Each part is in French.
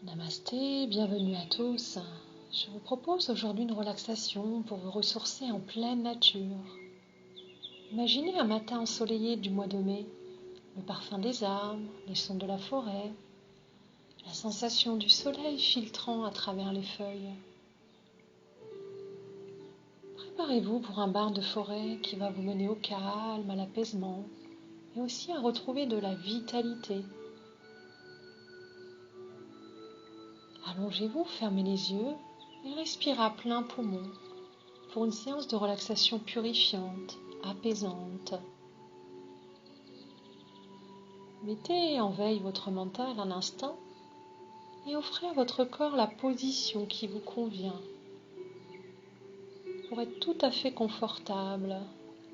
Namasté, bienvenue à tous. Je vous propose aujourd'hui une relaxation pour vous ressourcer en pleine nature. Imaginez un matin ensoleillé du mois de mai, le parfum des arbres, les sons de la forêt, la sensation du soleil filtrant à travers les feuilles. Préparez-vous pour un bain de forêt qui va vous mener au calme, à l'apaisement et aussi à retrouver de la vitalité. Allongez-vous, fermez les yeux et respirez à plein poumon pour une séance de relaxation purifiante, apaisante. Mettez en veille votre mental un instant et offrez à votre corps la position qui vous convient pour être tout à fait confortable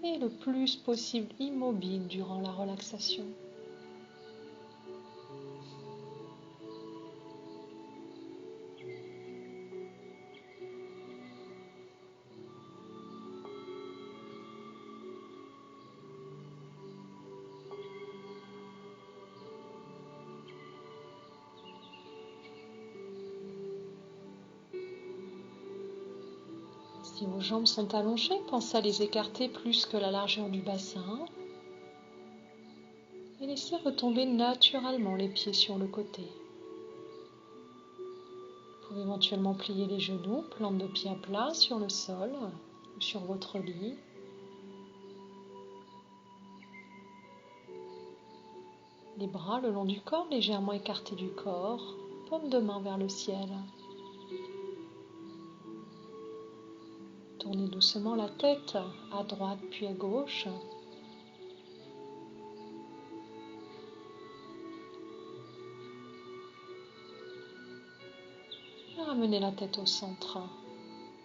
et le plus possible immobile durant la relaxation. Si vos jambes sont allongées, pensez à les écarter plus que la largeur du bassin et laissez retomber naturellement les pieds sur le côté. Vous pouvez éventuellement plier les genoux, plante de pied à plat sur le sol ou sur votre lit. Les bras le long du corps, légèrement écartés du corps, paume de main vers le ciel. Tournez doucement la tête à droite puis à gauche. Et ramenez la tête au centre.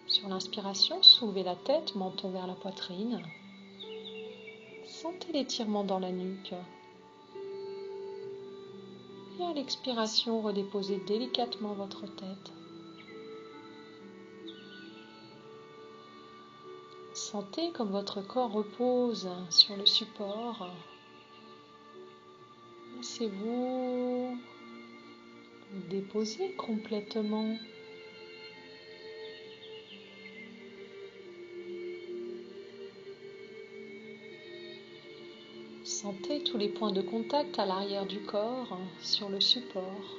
Sur l'inspiration, soulevez la tête, menton vers la poitrine. Sentez l'étirement dans la nuque. Et à l'expiration, redéposez délicatement votre tête. Sentez comme votre corps repose sur le support. Laissez-vous vous déposer complètement. Sentez tous les points de contact à l'arrière du corps, sur le support,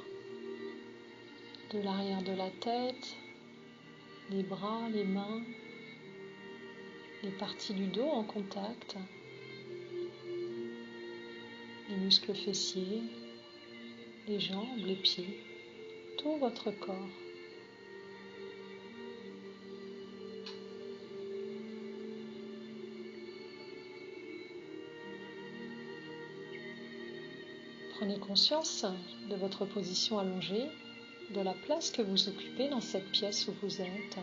de l'arrière de la tête, les bras, les mains, les parties du dos en contact, les muscles fessiers, les jambes, les pieds, tout votre corps. Prenez conscience de votre position allongée, de la place que vous occupez dans cette pièce où vous êtes.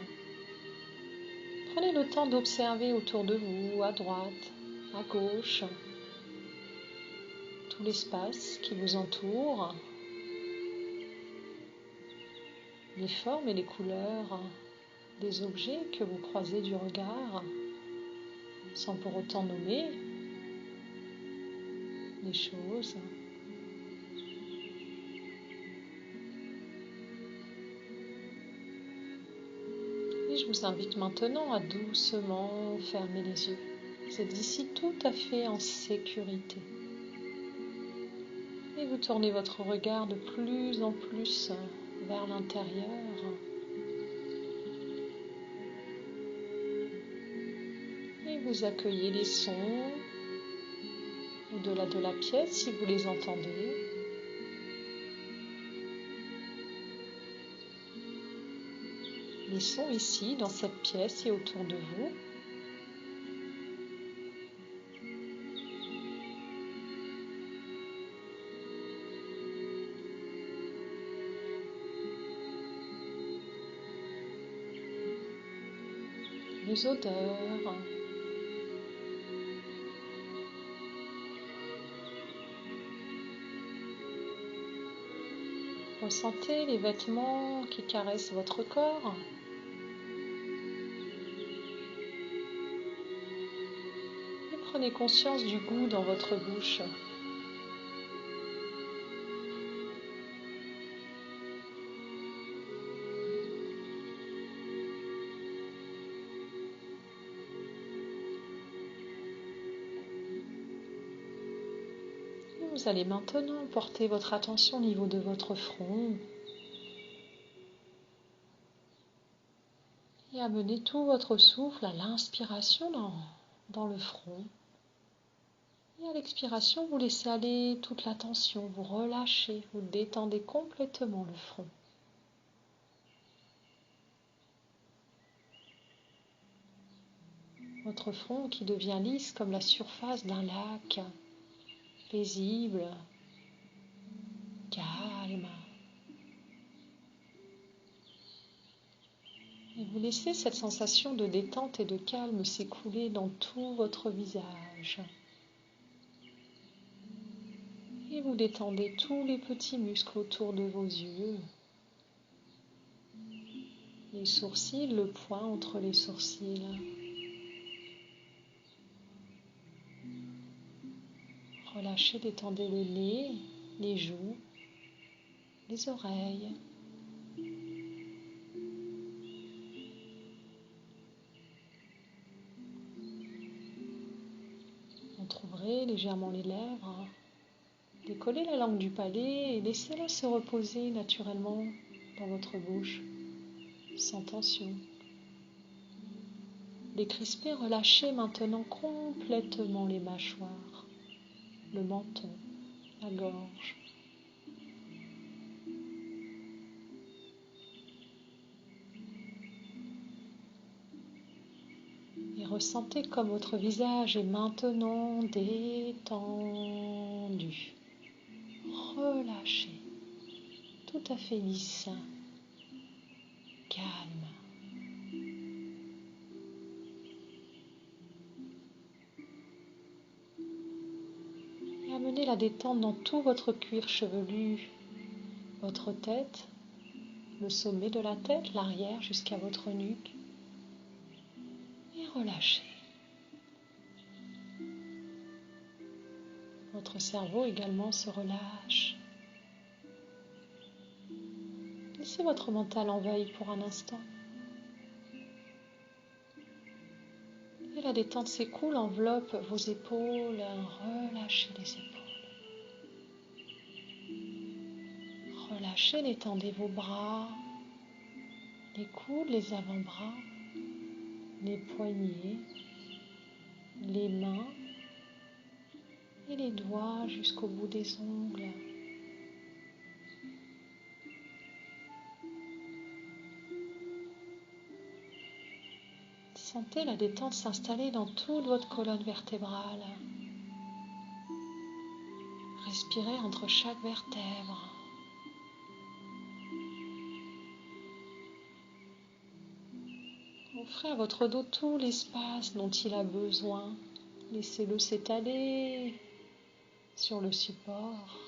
Prenez le temps d'observer autour de vous, à droite, à gauche, tout l'espace qui vous entoure, les formes et les couleurs des objets que vous croisez du regard, sans pour autant nommer les choses. Et je vous invite maintenant à doucement fermer les yeux. Vous êtes ici tout à fait en sécurité. Et vous tournez votre regard de plus en plus vers l'intérieur. Et vous accueillez les sons au-delà de la pièce si vous les entendez. Les sons ici, dans cette pièce et autour de vous. Les odeurs. Ressentez les vêtements qui caressent votre corps. Et prenez conscience du goût dans votre bouche. Vous allez maintenant porter votre attention au niveau de votre front et amener tout votre souffle à l'inspiration dans le front. Et à l'expiration, vous laissez aller toute la tension, vous relâchez, vous détendez complètement le front. Votre front qui devient lisse comme la surface d'un lac, paisible, calme. Et vous laissez cette sensation de détente et de calme s'écouler dans tout votre visage. Et vous détendez tous les petits muscles autour de vos yeux. Les sourcils, le point entre les sourcils. Relâchez, détendez le nez, les joues, les oreilles. Entrouvrez légèrement les lèvres. Décollez la langue du palais et laissez-la se reposer naturellement dans votre bouche, sans tension. Décrispez, relâchez maintenant complètement les mâchoires, le menton, la gorge. Et ressentez comme votre visage est maintenant détendu, relâché, tout à fait lisse, calme. Et amenez la détente dans tout votre cuir chevelu, votre tête, le sommet de la tête, l'arrière jusqu'à votre nuque. Et relâchez. Votre cerveau également se relâche. Laissez votre mental envahir pour un instant. Et la détente s'écoule, enveloppe vos épaules, relâchez les épaules. Relâchez, détendez vos bras, les coudes, les avant-bras, les poignets, les mains et les doigts jusqu'au bout des ongles. Sentez la détente s'installer dans toute votre colonne vertébrale. Respirez entre chaque vertèbre. Offrez à votre dos tout l'espace dont il a besoin. Laissez-le s'étaler sur le support.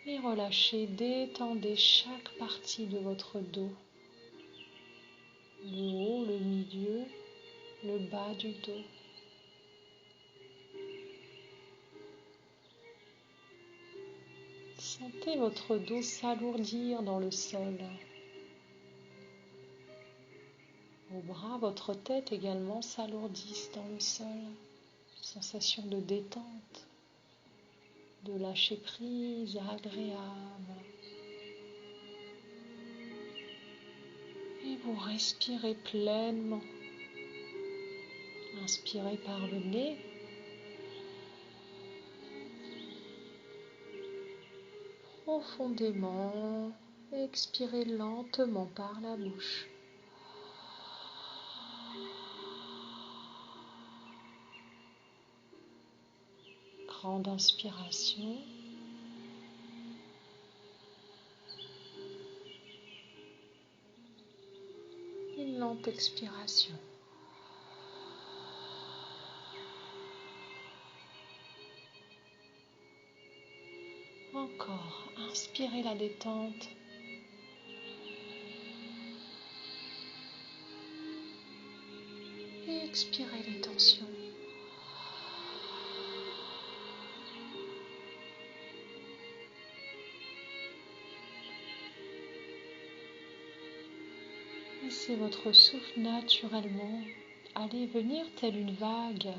Et relâchez, détendez chaque partie de votre dos. Le haut, le milieu, le bas du dos. Sentez votre dos s'alourdir dans le sol. Vos bras, votre tête également s'alourdissent dans le sol. Sensation de détente, de lâcher prise agréable. Et vous respirez pleinement. Inspirez par le nez. Profondément. Expirez lentement par la bouche. Grande inspiration. Une lente expiration. Encore, inspirez la détente. Et expirez les tensions. Laissez votre souffle naturellement aller venir telle une vague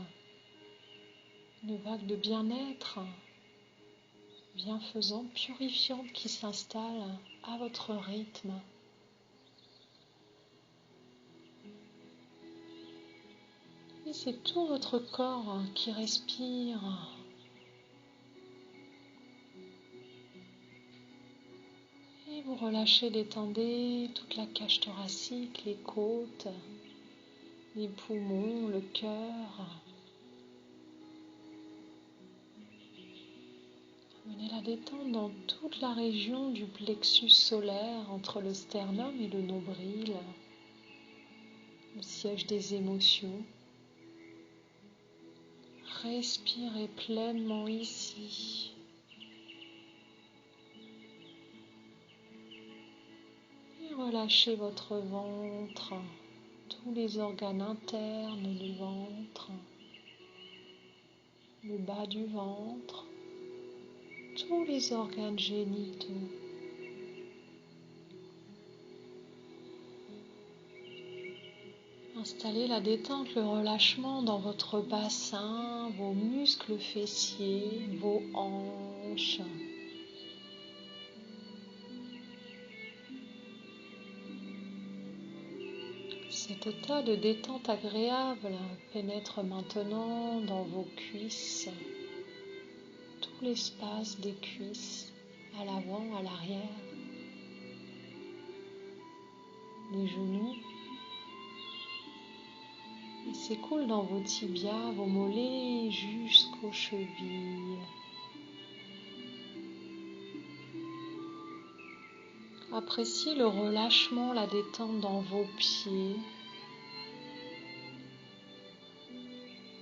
Une vague de bien-être, bienfaisante, purifiante qui s'installe à votre rythme. Et c'est tout votre corps qui respire. Et vous relâchez, détendez toute la cage thoracique, les côtes, les poumons, le cœur. Amenez la détente dans toute la région du plexus solaire entre le sternum et le nombril, le siège des émotions. Respirez pleinement ici. Et relâchez votre ventre, tous les organes internes du ventre, le bas du ventre, tous les organes génitaux. Installez la détente, le relâchement dans votre bassin, vos muscles fessiers, vos hanches. Cet état de détente agréable pénètre maintenant dans vos cuisses, tout l'espace des cuisses, à l'avant, à l'arrière, les genoux. Il s'écoule dans vos tibias, vos mollets jusqu'aux chevilles. Appréciez le relâchement, la détente dans vos pieds,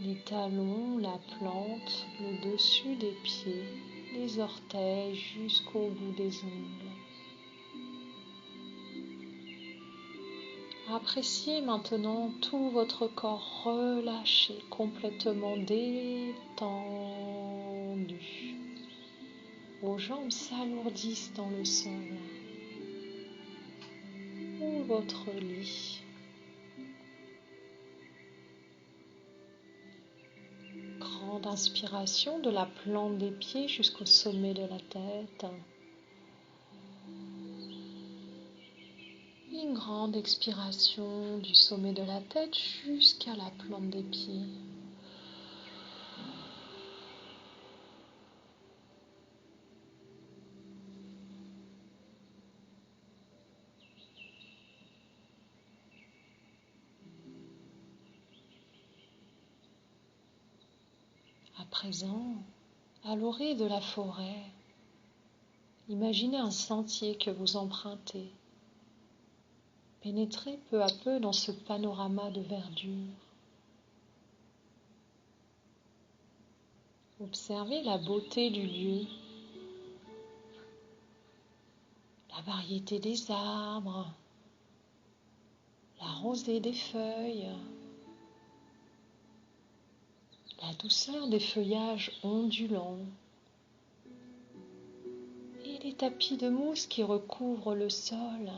les talons, la plante, le dessus des pieds, les orteils jusqu'au bout des ongles. Appréciez maintenant tout votre corps relâché, complètement détendu. Vos jambes s'alourdissent dans le sol ou votre lit. Grande inspiration de la plante des pieds jusqu'au sommet de la tête. Une grande expiration du sommet de la tête jusqu'à la plante des pieds. À présent, à l'orée de la forêt, imaginez un sentier que vous empruntez. Pénétrez peu à peu dans ce panorama de verdure. Observez la beauté du lieu, la variété des arbres, la rosée des feuilles, la douceur des feuillages ondulants et les tapis de mousse qui recouvrent le sol.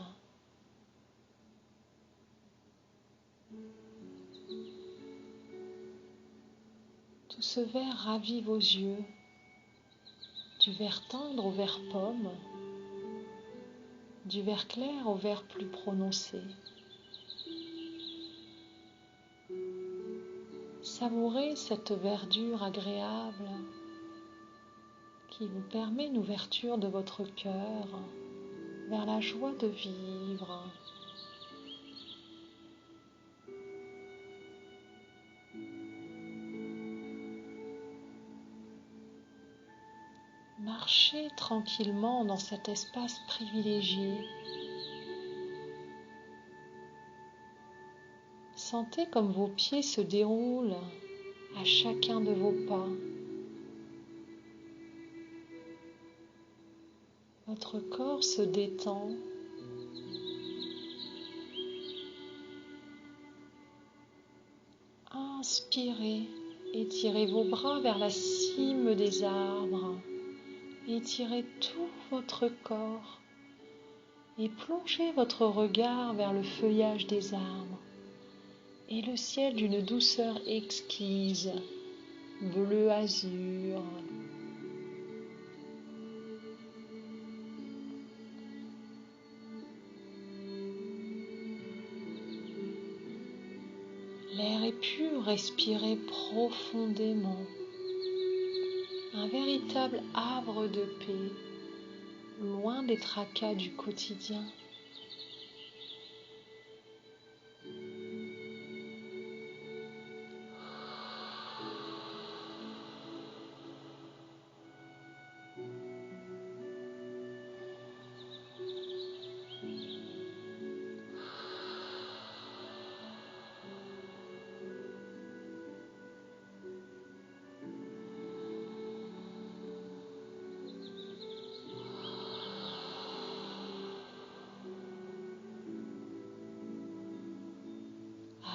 Tout ce vert ravit vos yeux, du vert tendre au vert pomme, du vert clair au vert plus prononcé. Savourez cette verdure agréable qui vous permet une ouverture de votre cœur vers la joie de vivre. Marchez tranquillement dans cet espace privilégié. Sentez comme vos pieds se déroulent à chacun de vos pas. Votre corps se détend. Inspirez, étirez vos bras vers la cime des arbres. Étirez tout votre corps et plongez votre regard vers le feuillage des arbres et le ciel d'une douceur exquise. bleu azur. L'air est pur, respirez profondément. Un véritable havre de paix, loin des tracas du quotidien.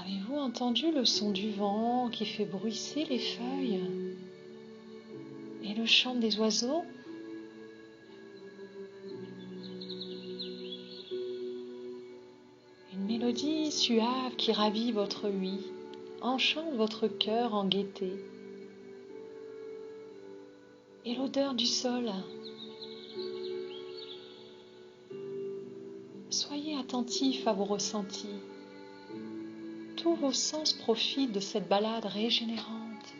Avez-vous entendu le son du vent qui fait bruisser les feuilles et le chant des oiseaux? Une mélodie suave qui ravit votre ouïe, enchante votre cœur en gaieté. Et l'odeur du sol. Soyez attentif à vos ressentis. Tous vos sens profitent de cette balade régénérante.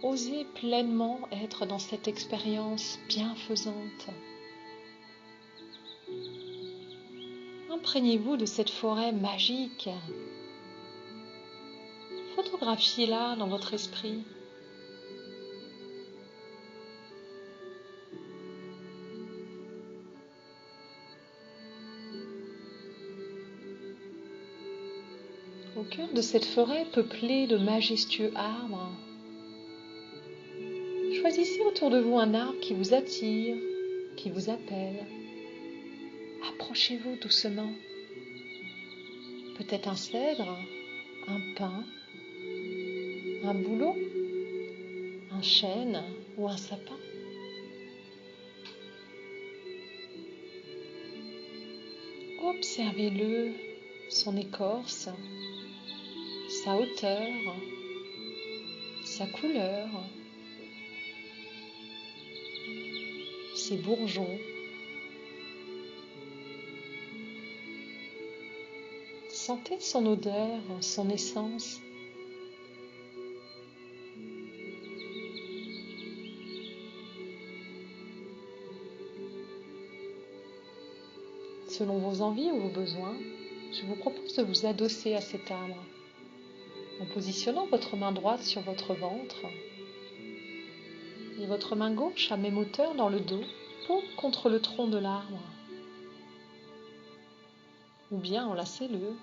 Osez pleinement être dans cette expérience bienfaisante. Imprégnez-vous de cette forêt magique. Photographiez-la dans votre esprit. Au cœur de cette forêt peuplée de majestueux arbres, choisissez autour de vous un arbre qui vous attire, qui vous appelle. Approchez-vous doucement. Peut-être un cèdre, un pin, un bouleau, un chêne ou un sapin. Observez-le, son écorce, sa hauteur, sa couleur, ses bourgeons. Sentez son odeur, son essence. Selon vos envies ou vos besoins, je vous propose de vous adosser à cet arbre en positionnant votre main droite sur votre ventre et votre main gauche à même hauteur dans le dos, paume contre le tronc de l'arbre. Ou bien enlacez-le.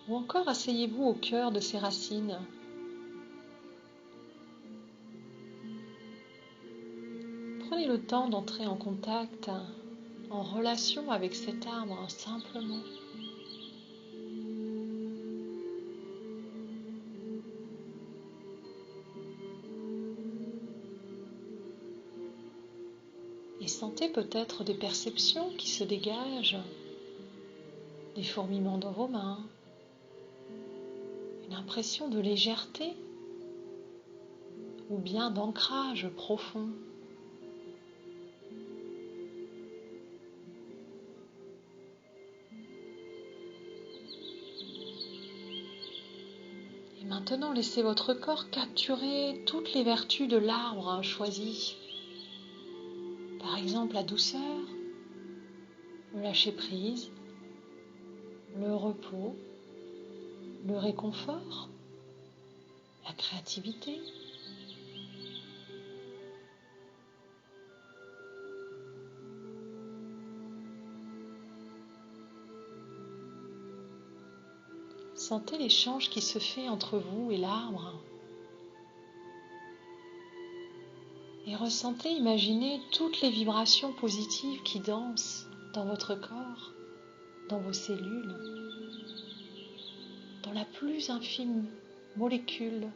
Ou encore asseyez-vous au cœur de ses racines. Prenez le temps d'entrer en contact, en relation avec cet arbre simplement. Et sentez peut-être des perceptions qui se dégagent, des fourmillements dans vos mains, une impression de légèreté ou bien d'ancrage profond. Et maintenant, laissez votre corps capturer toutes les vertus de l'arbre choisi. Par exemple, la douceur, le lâcher-prise, le repos, le réconfort, la créativité. Sentez l'échange qui se fait entre vous et l'arbre. Et ressentez, imaginez toutes les vibrations positives qui dansent dans votre corps, dans vos cellules, dans la plus infime molécule.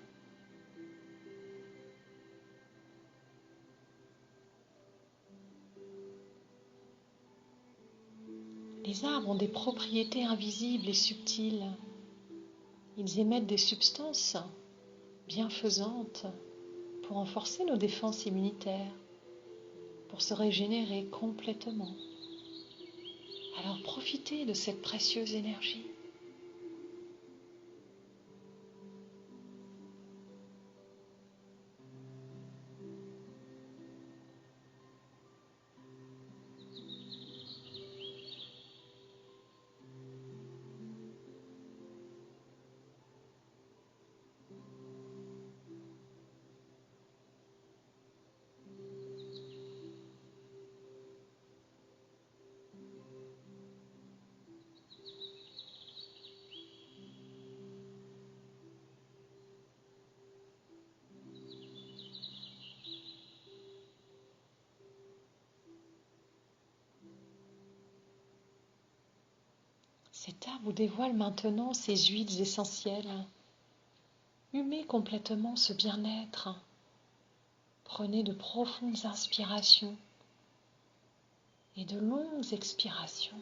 Les arbres ont des propriétés invisibles et subtiles. Ils émettent des substances bienfaisantes pour renforcer nos défenses immunitaires, pour se régénérer complètement. Alors profitez de cette précieuse énergie. Cet arbre vous dévoile maintenant ses huiles essentielles. Humez complètement ce bien-être. Prenez de profondes inspirations et de longues expirations.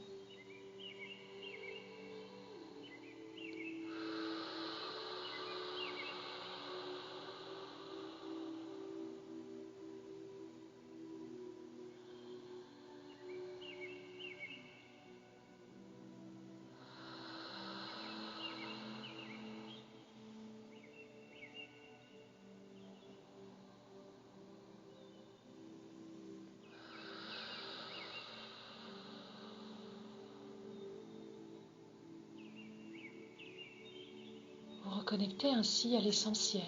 Vous reconnectez ainsi à l'essentiel,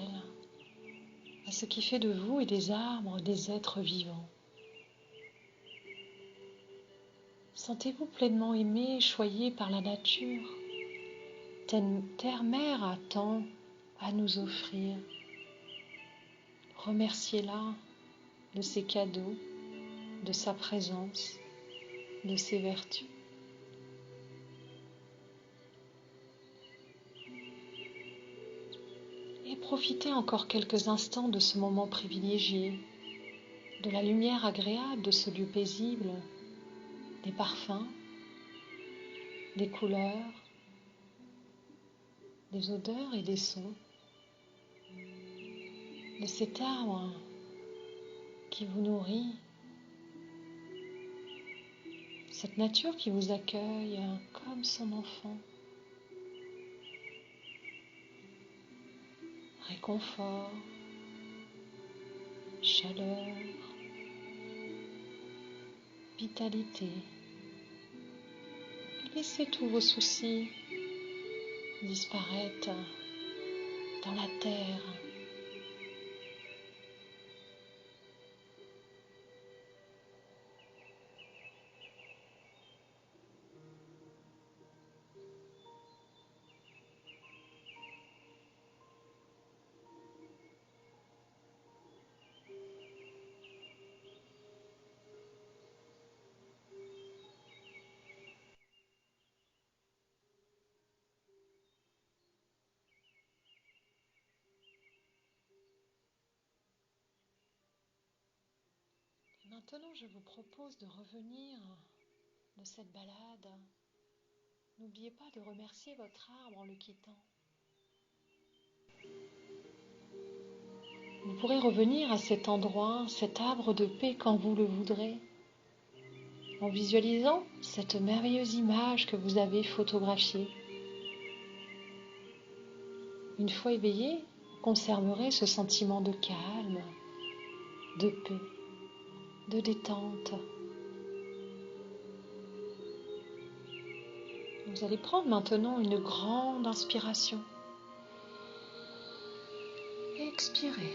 à ce qui fait de vous et des arbres des êtres vivants. Sentez-vous pleinement aimé et choyé par la nature. Terre-mère a tant à nous offrir. Remerciez-la de ses cadeaux, de sa présence, de ses vertus. Et profitez encore quelques instants de ce moment privilégié, de la lumière agréable de ce lieu paisible, des parfums, des couleurs, des odeurs et des sons, de cet arbre qui vous nourrit, cette nature qui vous accueille comme son enfant. Réconfort, chaleur, vitalité. Laissez tous vos soucis disparaître dans la terre. Maintenant, je vous propose de revenir de cette balade. N'oubliez pas de remercier votre arbre en le quittant. Vous pourrez revenir à cet endroit, cet arbre de paix quand vous le voudrez, en visualisant cette merveilleuse image que vous avez photographiée. Une fois éveillé, vous conserverez ce sentiment de calme, de paix, de détente. Vous allez prendre maintenant une grande inspiration. Expirez.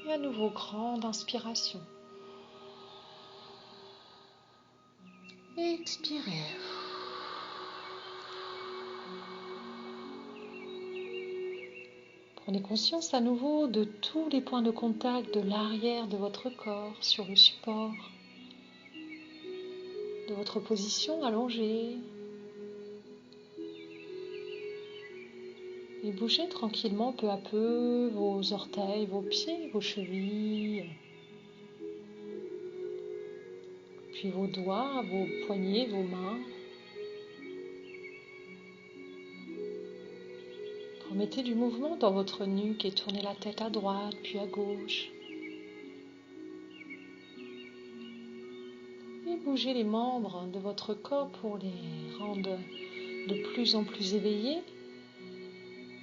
Et à nouveau, grande inspiration. Expirez. Prenez conscience à nouveau de tous les points de contact de l'arrière de votre corps sur le support, de votre position allongée. Et bougez tranquillement peu à peu vos orteils, vos pieds, vos chevilles, puis vos doigts, vos poignets, vos mains. Remettez du mouvement dans votre nuque et tournez la tête à droite puis à gauche. Et bougez les membres de votre corps pour les rendre de plus en plus éveillés,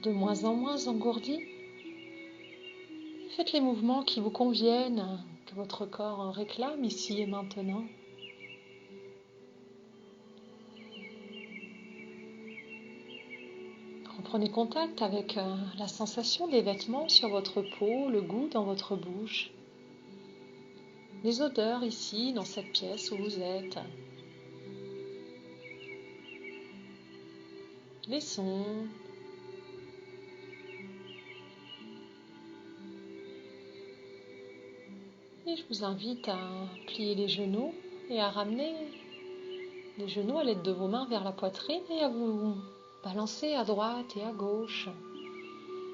de moins en moins engourdis. Faites les mouvements qui vous conviennent, que votre corps réclame ici et maintenant. Reprenez contact avec la sensation des vêtements sur votre peau, le goût dans votre bouche, les odeurs ici dans cette pièce où vous êtes, les sons. Et je vous invite à plier les genoux et à ramener les genoux à l'aide de vos mains vers la poitrine et à vous balancer à droite et à gauche.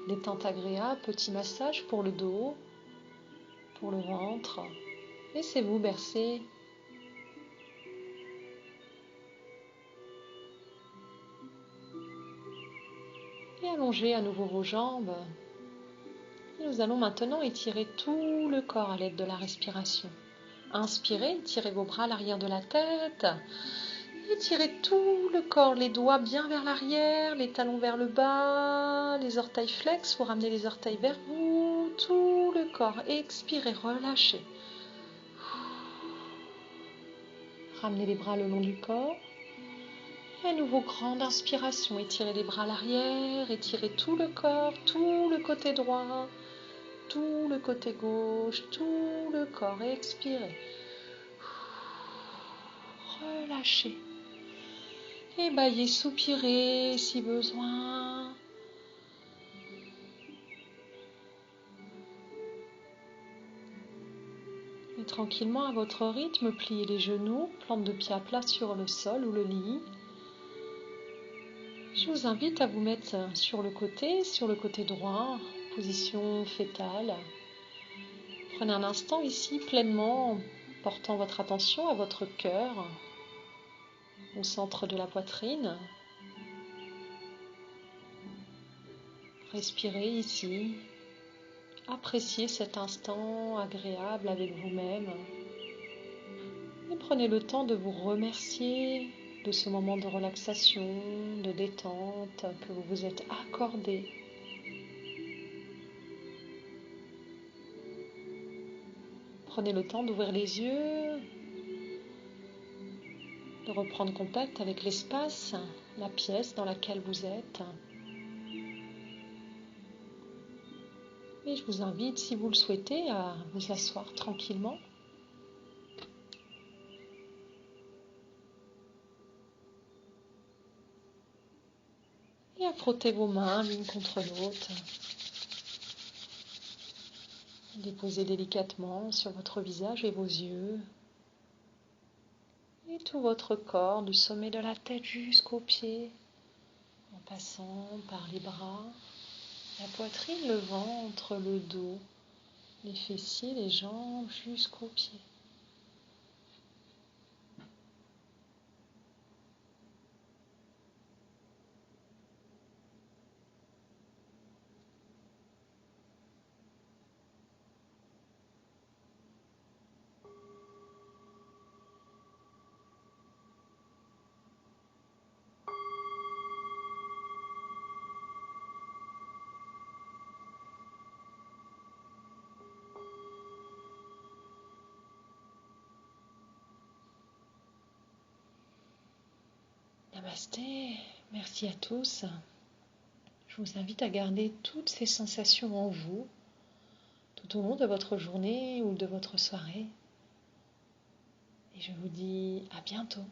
Détente agréable, petit massage pour le dos, pour le ventre. Laissez-vous bercer. Et allongez à nouveau vos jambes. Et nous allons maintenant étirer tout le corps à l'aide de la respiration. Inspirez, étirez vos bras à l'arrière de la tête. Étirez tout le corps, les doigts bien vers l'arrière, les talons vers le bas, les orteils flex, vous ramenez les orteils vers vous, tout le corps. Expirez, relâchez. Ramenez les bras le long du corps. Et à nouveau, grande inspiration, étirez les bras à l'arrière, étirez tout le corps, tout le côté droit, tout le côté gauche, tout le corps. Expirez. Relâchez. Et baillez, soupirez si besoin. Et tranquillement, à votre rythme, pliez les genoux, plante de pied à plat sur le sol ou le lit. Je vous invite à vous mettre sur le côté droit, position fétale. Prenez un instant ici pleinement, portant votre attention à votre cœur, au centre de la poitrine. Respirez ici. Appréciez cet instant agréable avec vous-même. Et prenez le temps de vous remercier de ce moment de relaxation, de détente que vous vous êtes accordé. Prenez le temps d'ouvrir les yeux, de reprendre contact avec l'espace, la pièce dans laquelle vous êtes. Et je vous invite, si vous le souhaitez, à vous asseoir tranquillement. Et à frotter vos mains l'une contre l'autre. Déposez délicatement sur votre visage et vos yeux. Et tout votre corps, du sommet de la tête jusqu'aux pieds, en passant par les bras, la poitrine, le ventre, le dos, les fessiers, les jambes jusqu'aux pieds. Namasté, merci à tous. Je vous invite à garder toutes ces sensations en vous tout au long de votre journée ou de votre soirée. Et je vous dis à bientôt.